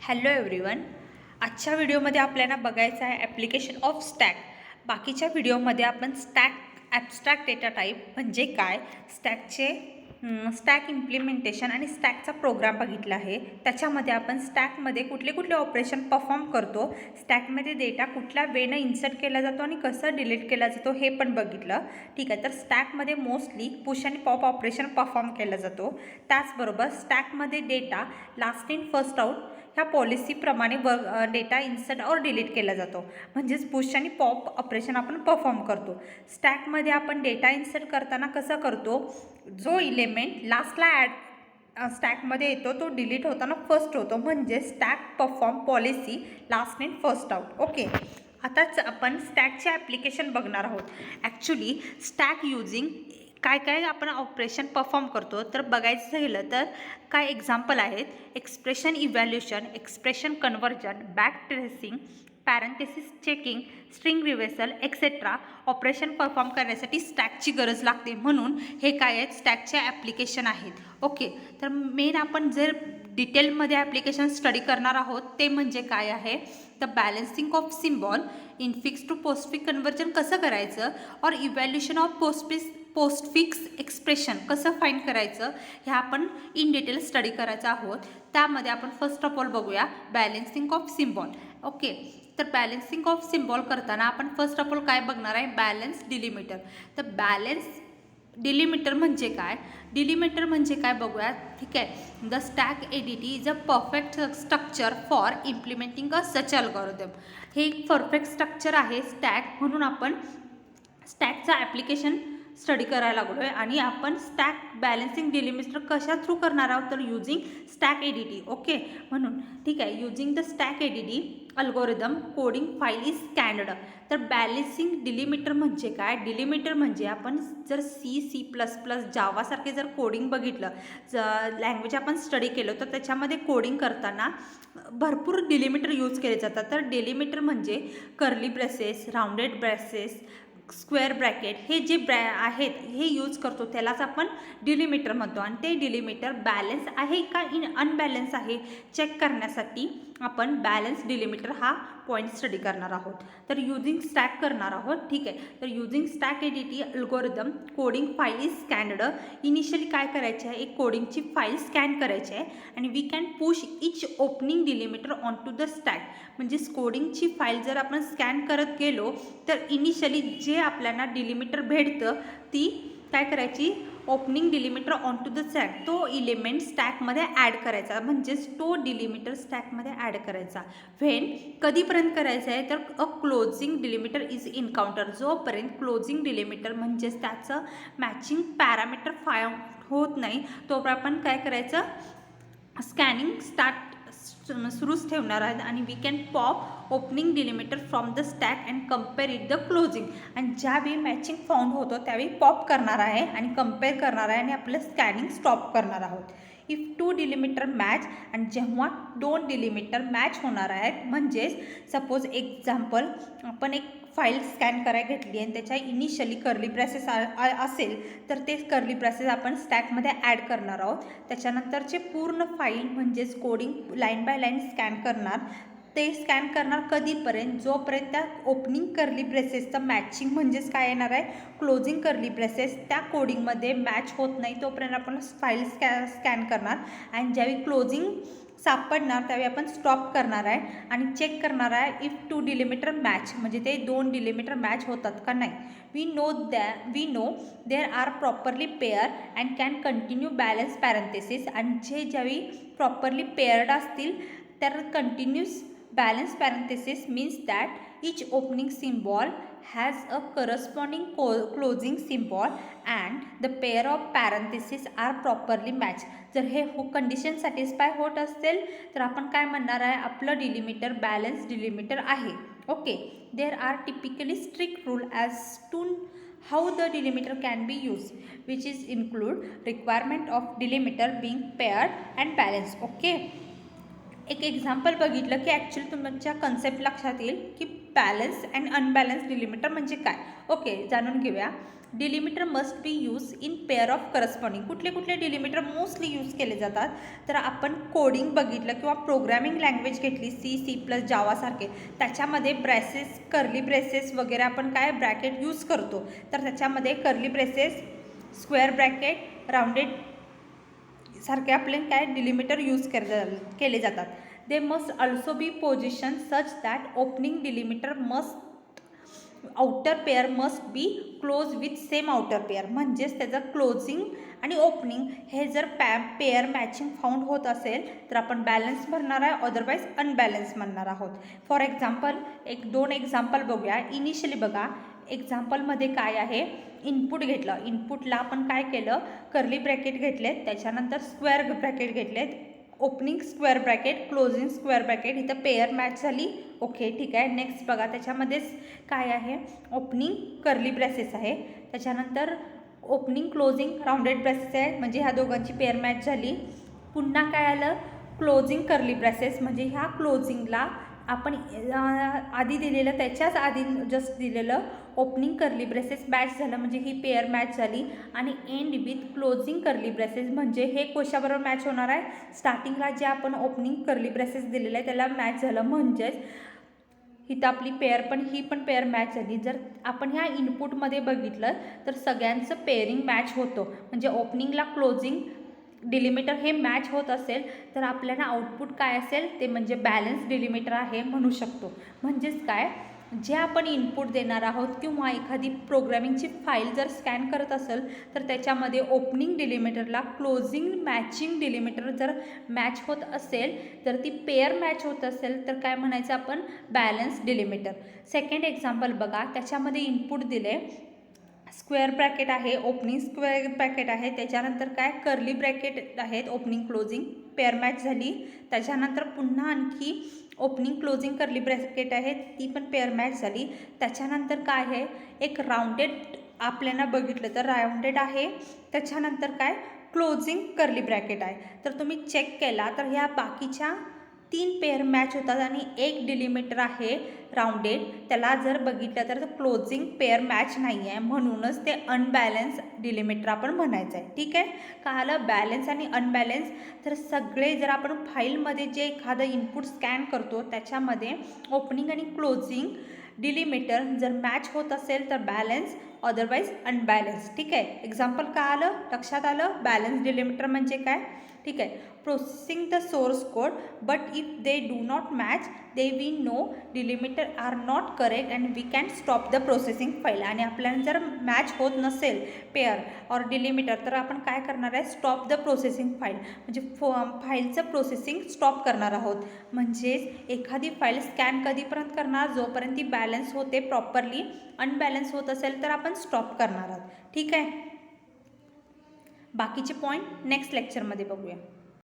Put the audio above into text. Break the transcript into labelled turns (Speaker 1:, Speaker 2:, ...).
Speaker 1: Hello everyone. आजच्या व्हिडिओमध्ये आपल्याला बघायचं आहे ॲप्लिकेशन ऑफ स्टॅक. बाकीच्या व्हिडिओमध्ये आपण ॲबस्ट्रॅक्ट डेटा टाईप म्हणजे काय, स्टॅक इम्प्लिमेंटेशन आणि स्टॅकचा प्रोग्राम बघितला आहे. त्याच्यामध्ये आपण स्टॅकमध्ये कुठले कुठले ऑपरेशन परफॉर्म करतो, स्टॅकमध्ये डेटा कुठल्या वेनं इन्सर्ट केला जातो आणि कसं डिलीट केला जातो हे पण बघितलं. ठीक आहे, तर स्टॅकमध्ये मोस्टली पुश आणि पॉप ऑपरेशन परफॉर्म केला जातो. त्याचबरोबर स्टॅकमध्ये data last in first out ह्या पॉलिसीप्रमाणे डेटा इन्सर्ट और डिलीट केला जातो. म्हणजेच पुश आणि पॉप ऑपरेशन आपण परफॉर्म करतो. स्टॅकमध्ये आपण डेटा इन्सर्ट करताना कसं करतो, जो इलेमेंट लास्टला स्टॅकमध्ये येतो तो डिलीट होताना फर्स्ट होतो. म्हणजे stack perform policy last in first out. Okay, आताच आपण स्टॅकचे ॲप्लिकेशन बघणार आहोत. ॲक्च्युली स्टॅक युजिंग काय काय आपण ऑपरेशन परफॉर्म करतो तर बघायचं गेलं तर काय एक्झाम्पल आहेत. Expression evaluation, expression conversion, back tracing, parenthesis checking, string reversal etcetera operation perform करण्यासाठी स्टॅकची गरज लागते. म्हणून हे काय आहेत, स्टॅकचे ॲप्लिकेशन आहेत. ओके, तर मेन आपण जर डिटेलमध्ये ॲप्लिकेशन स्टडी करणार आहोत ते म्हणजे काय आहे, तर balancing of symbol, infix to postfix conversion कसं करायचं, और इव्हॅल्युएशन ऑफ पोस्टफिक्स एक्सप्रेशन कसं फाईंड करायचं, ह्या आपण इन डिटेल स्टडी करायचं आहोत. त्यामध्ये आपण फर्स्ट ऑफ ऑल बघूया बॅलन्सिंग ऑफ सिम्बॉल. ओके, तर बॅलन्सिंग ऑफ सिम्बॉल करताना आपण फर्स्ट ऑफ ऑल काय बघणार आहे, बॅलन्स डिलिमिटर. तर बॅलन्स डिलिमिटर म्हणजे काय, डिलिमिटर म्हणजे काय बघूया. ठीक आहे, the stack ADT is a perfect structure for implementing a such algorithm. हे एक परफेक्ट स्ट्रक्चर आहे स्टॅक, म्हणून आपण स्टॅकचा ॲप्लिकेशन स्टडी करायला लागलो आहे. आणि आपण स्टॅक बॅलन्सिंग डिलिमिटर कशा थ्रू करणार आहोत, तर युजिंग स्टॅक एडीटी. ओके, म्हणून ठीक आहे, using the stack ADT algorithm coding file is scanned. तर बॅलन्सिंग डिलिमिटर म्हणजे काय, डिलिमिटर म्हणजे आपण जर C++, जावासारखे जर कोडिंग बघितलं, लँग्वेज आपण स्टडी केलं तर त्याच्यामध्ये कोडिंग करताना भरपूर डिलिमिटर यूज केले जातात. तर डिलिमिटर म्हणजे curly braces, rounded braces, square bracket, हे जे आहेत हे यूज करतो त्यालाच आपण डिलिमिटर म्हणतो. आणि ते डिलिमिटर बॅलन्स आहे का अनबॅलन्स आहे चेक करण्यासाठी आपण बॅलन्स डिलिमिटर हा पॉईंट स्टडी करणार आहोत. तर युजिंग स्टॅक करणार आहोत. ठीक आहे, तर using stack ADT algorithm coding file is scanned. Initially काय करायचे आहे, एक कोडिंगची फाईल स्कॅन करायची आहे आणि we can push each opening delimiter on to the stack. म्हणजे कोडिंगची फाईल जर आपण स्कॅन करत गेलो तर इनिशियली जे आपल्याला डिलिमिटर भेटतं ती काय करायची, opening delimiter on to the stack, तो इलिमेंट स्टॅकमध्ये ॲड करायचा. म्हणजेच तो डिलिमिटर स्टॅकमध्ये ॲड करायचा. व्हेन कधीपर्यंत करायचं आहे, तर a closing delimiter is encounter. जोपर्यंत क्लोजिंग डिलिमिटर म्हणजेच त्याचं मॅचिंग पॅरामीटर फाउंड होत नाही तोपर्यंत आपण काय करायचं, स्कॅनिंग सुरूच ठेवणार आहेत. आणि we can pop opening delimiter from the stack and compare it the closing. आणि ज्यावेळी मॅचिंग फाउंड होतो त्यावेळी पॉप करणार आहे आणि कम्पेअर करणार आहे आणि आपलं स्कॅनिंग स्टॉप करणार आहोत. इफ 2 डिलिमिटर मॅच, आणि जेव्हा 2 डिलिमिटर मॅच होणार आहेत, म्हणजेच सपोज एक्झाम्पल आपण एक फाईल स्कॅन करायला घेतली आणि त्याच्या इनिशियली कर्ली ब्रेसेस असेल तर ते कर्ली ब्रेसेस आपण स्टॅकमध्ये ॲड करणार आहोत. त्याच्यानंतरचे पूर्ण फाईल म्हणजेच coding line by line scan करणार. ते स्कॅन करणार कधीपर्यंत, जोपर्यंत त्या ओपनिंग कर्ली ब्रेसेसचं मॅचिंग म्हणजेच काय येणार आहे, क्लोजिंग कर्ली ब्रेसेस त्या कोडिंगमध्ये मॅच होत नाही तोपर्यंत आपण फाईल स्कॅन करणार. आणि ज्यावेळी क्लोजिंग सापडणार त्यावेळी आपण स्टॉप करणार आहे आणि चेक करणार आहे इफ 2 डिलिमिटर मॅच, म्हणजे ते 2 डिलिमिटर मॅच होतात का नाही. We know there are properly pair and can continue balance parenthesis. आणि जे ज्यावेळी प्रॉपरली पेअर्ड असतील तर continues balance parenthesis means that each opening symbol has a corresponding closing symbol and the pair of parentheses are properly matched. जर हे condition satisfy होत असेल तर आपण काय म्हणणार आहे, आपलं डिलिमिटर बॅलन्स डिलिमिटर आहे. Okay, there are typically strict rule as to how the delimiter can be used, which is include requirement of delimiter being paired and balanced. Okay, एक एक्झाम्पल बघितलं की ॲक्च्युली तुमच्या कन्सेप्ट लक्षात येईल की balance and unbalance delimiter म्हणजे काय. Okay, जाणून घेऊया. Delimiter must be use in pair of corresponding. कुठले कुठले डिलिमिटर मोस्टली यूज केले जातात, तर आपण कोडिंग बघितलं किंवा प्रोग्रॅमिंग लँग्वेज घेतली C++ जावासारखे, त्याच्यामध्ये ब्रेसेस, कर्ली ब्रेसेस वगैरे आपण काय ब्रॅकेट यूज करतो. तर त्याच्यामध्ये curly braces, square bracket, rounded सारखे आपले काय डिलिमिटर यूज केले जातात. They must also be position such that opening delimiter must outer pair must be close with same outer pair. म्हणजेच त्याचं क्लोजिंग आणि ओपनिंग हे जर पेअर मॅचिंग फाउंड होत असेल तर आपण बॅलन्स म्हणणार आहे, अदरवाईज अनबॅलन्स म्हणणार आहोत. फॉर एक्झाम्पल 1-2 एक्झाम्पल बघूया. इनिशियली बघा, एक्झाम्पलमध्ये काय आहे, इनपुट घेतलं. इनपुटला आपण काय केलं, कर्ली ब्रॅकेट घेतलेत, त्याच्यानंतर स्क्वेअर ब्रॅकेट घेतलेत, opening square bracket, closing square bracket, इथं पेअर मॅच झाली. ओके, ठीक आहे. नेक्स्ट बघा, त्याच्यामध्येच काय आहे, ओपनिंग कर्ली ब्रेसेस आहे, त्याच्यानंतर ओपनिंग क्लोजिंग राउंडेड ब्रेसेस आहे, म्हणजे ह्या दोघांची पेअर मॅच झाली. पुन्हा काय आलं, क्लोजिंग कर्ली ब्रेसेस, म्हणजे ह्या क्लोजिंगला आपण आधी दिलेलं, त्याच्याच आधी जस्ट दिलेलं ओपनिंग कर्ली ब्रेसेस मॅच झालं, म्हणजे ही पेअर मॅच झाली. आणि end with closing curly braces, म्हणजे हे कशाबरोबर मॅच होणार आहे, स्टार्टिंगला जे आपण ओपनिंग कर्ली ब्रेसेस दिलेलं आहे त्याला मॅच झालं. म्हणजेच इथं आपली पेअर पण, ही पण पेअर मॅच झाली. जर आपण ह्या इनपुटमध्ये बघितलं तर सगळ्यांचं पेअरिंग मॅच होतं, म्हणजे ओपनिंगला क्लोजिंग डिलिमिटर हे मॅच होत असेल तर आपल्याला आउटपुट काय असेल ते म्हणजे बॅलन्स डिलिमिटर आहे म्हणू शकतो. म्हणजेच काय, जे आपण इनपुट देणार आहोत किंवा एखादी प्रोग्रामिंगची फाईल जर स्कॅन करत असेल तर त्याच्यामध्ये ओपनिंग डिलिमिटरला क्लोजिंग मॅचिंग डिलिमिटर जर मॅच होत असेल तर ती पेअर मॅच होत असेल तर काय म्हणायचं आपण, बॅलन्स डिलिमिटर. सेकंड एक्झाम्पल बघा, त्याच्यामध्ये इनपुट दिले, स्क्वेअर ब्रॅकेट आहे, ओपनिंग स्क्वेअर ब्रॅकेट आहे, त्याच्यानंतर काय कर्ली ब्रॅकेट आहेत, ओपनिंग क्लोजिंग पेअर मॅच झाली. त्याच्यानंतर पुन्हा आणखी ओपनिंग क्लोजिंग कर्ली ब्रॅकेट आहे, ती पण पेअर मॅच झाली. त्याच्यानंतर काय आहे, एक राउंडेड आपल्याला बघितलं तर राउंडेड आहे, त्याच्यानंतर काय क्लोजिंग कर्ली ब्रॅकेट आहे. तर तुम्ही चेक केला तर ह्या बाकीच्या 3 पेअर मॅच होतात आणि एक डिलिमिटर आहे राउंडेड, त्याला जर बघितलं तर क्लोजिंग पेअर मॅच नाही आहे, म्हणूनच ते अनबॅलन्स डिलिमिटर आपण म्हणायचं आहे. ठीक आहे, कळालं बॅलन्स आणि अनबॅलन्स. तर सगळे जर आपण फाईलमध्ये जे एखादं इनपुट स्कॅन करतो त्याच्यामध्ये ओपनिंग आणि क्लोजिंग डिलिमिटर जर मॅच होत असेल तर बॅलन्स, अदरवाईज अनबॅलन्स. ठीक आहे, एक्झाम्पल काय आलं, लक्षात आलं. बॅलन्स डिलिमिटर म्हणजे काय, ठीक आहे, processing the source code but if they do not match they we know delimiter are not correct and we can stop the processing file. आणि आपल्याला जर मॅच होत नसेल पेअर और डिलिमिटर तर आपण काय करणार आहे, स्टॉप द प्रोसेसिंग फाईल, म्हणजे फाईलचं प्रोसेसिंग स्टॉप करणार आहोत. म्हणजेच एखादी फाईल स्कॅन कधीपर्यंत करणार, जोपर्यंत ती बॅलन्स होते प्रॉपरली. अनबॅलन्स होत असेल तर आपण स्टॉप करणार आहोत. ठीक आहे, बाकीचे पॉईंट नेक्स्ट लेक्चरमध्ये बघूया.